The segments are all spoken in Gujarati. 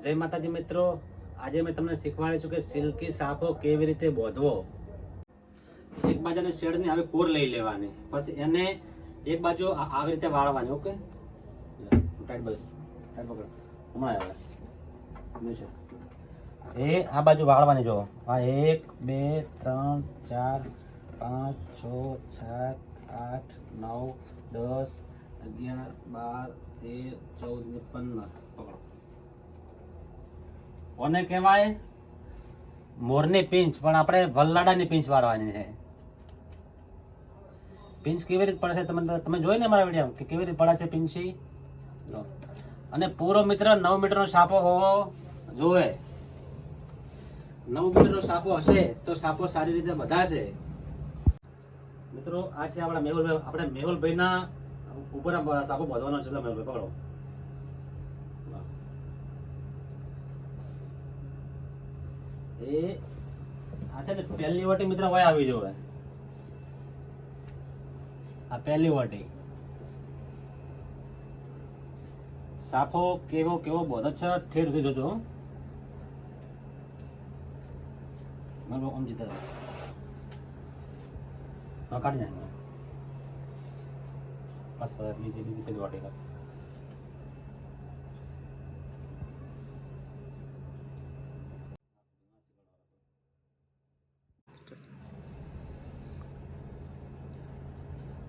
જય માતાજી મિત્રો, આજે મેં તમને શીખવાડું છું કે સિલ્કી સાફો કેવી રીતે બોધવો। એક બાજુની શેડની આવી કોર લઈ લેવાની, પછી એને એક બાજુ આવી રીતે વાળવાની। ઓકે, ટાઈટ પકડો, હમણાં આવે એ આ બાજુ વાળવાની। જો આ 1 2 3 4 5 6 7 8 9 10 11 12 13 14 15 પકડો। કોને કહેવાય? મોરની પીંછ, પણ આપણે વલ્લાડાની પીંછ વાળવાની છે। પીંછ કેવી રીતે પડે છે તમે જોઈ ને મારા વિડીયો કે કેવી રીતે પડે છે પીંછી। અને પૂરો મિત્ર 9 મીટરનો સાપો હોવો જોવે। 9 મીટરનો સાપો હશે તો સાપો સારી રીતે બધાશે। મિત્રો આ છે આપણા મેહુલભાઈ, આપણે મેહુલભાઈના ઉપર સાપો બાંધવાનો છે। મેહુલભાઈ પકડો। એ આ છે ને પહેલી વાટી મિત્ર વય આવી જોવે। આ પહેલી વાટી સાપો કેવો કેવો બોધો છે ઠેર સુધી જોજો। મારો આમ જીતા કાઢી જાય બસ બીજી પેલી વાટી કાઢ।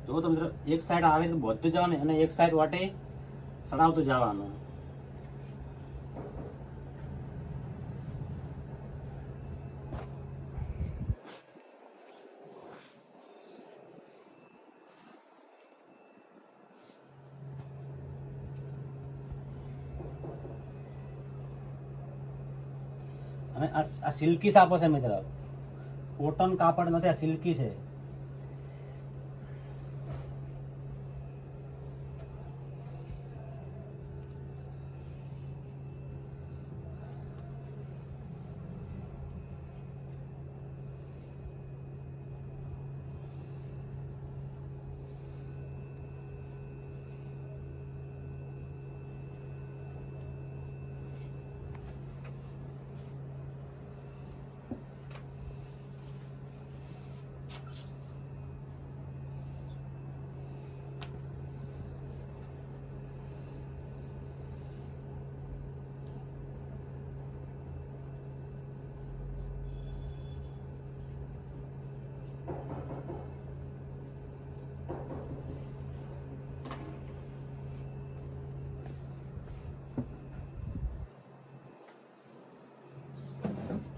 જો તો મિત્રો એક સાઈડ આવી રીતે બોધતું જવાનું અને એક સાઈડ વાટે સડાવતું જવાનું। અને આ સિલ્કી સાપો છે મિત્ર, કોટન કાપડ નથી, આ સિલ્કી છે।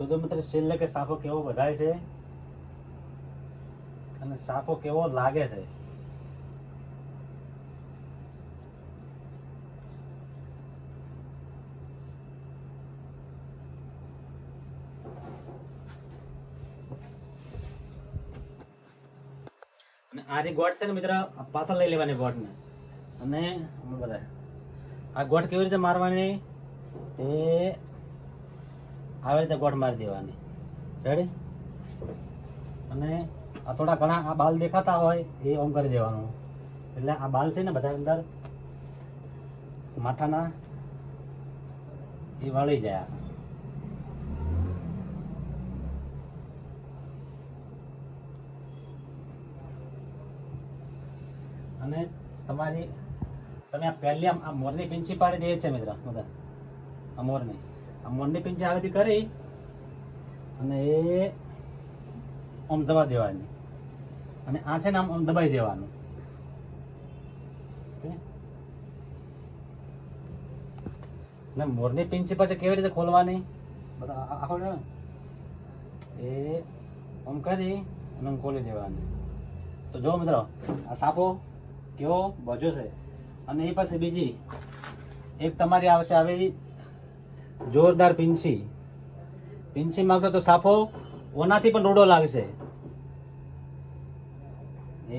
તો મિત્ર છેલ્લે કે સાપો કેવો બધાય છે અને સાપો કેવો લાગે છે। અને આ રી ગોટ છે ને મિત્ર, પાછળ લઈ લેવાની ગોટ ને, અને બધા આ ગોટ કેવી રીતે મારવાની એ આવી રીતે ગોઠ મારી દેવાની। રેડી? અને આ થોડા ઘણા આ બાલ દેખાતા હોય એ ઓમ કરી દેવાનું, એટલે આ બાલ છે ને બધા અંદર માથાના એ વળી જાય। અને તમારી તમે આ પહેલી આ મોરની પીંછી પાડી દે છે મિત્ર, બધા આ મોરની પીંછી આવી રીતે કરી અને એ આમ દબા દેવાની, અને આ છે ને આમ દબાઈ દેવાનું। ને મોરની પીંછી પછી કેવી રીતે ખોલવાની બધા આખો એ આમ કરી અને આમ ખોલી દેવાની। તો જો મિત્રો આ સાપો કેવો બજો છે। અને એ પછી બીજી એક તમારી આવશે આવી જોરદાર પીંછી માંગતો તો સાપો ઓનાથી પણ રૂડો લાગશે।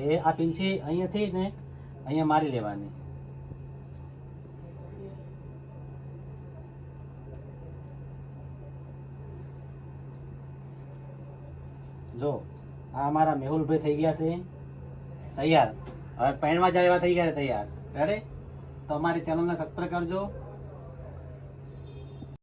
એ આ પીંછી અહીંયાથી ને અહીંયા મારી લેવાની। જો આ અમારા મેહુલભાઈ થઈ ગયા છે તૈયાર, હવે પૈણમાં જાય એવા થઈ ગયા તૈયાર। રેડી? તો અમારી ચેનલને સબસ્ક્રાઈબ કરજો।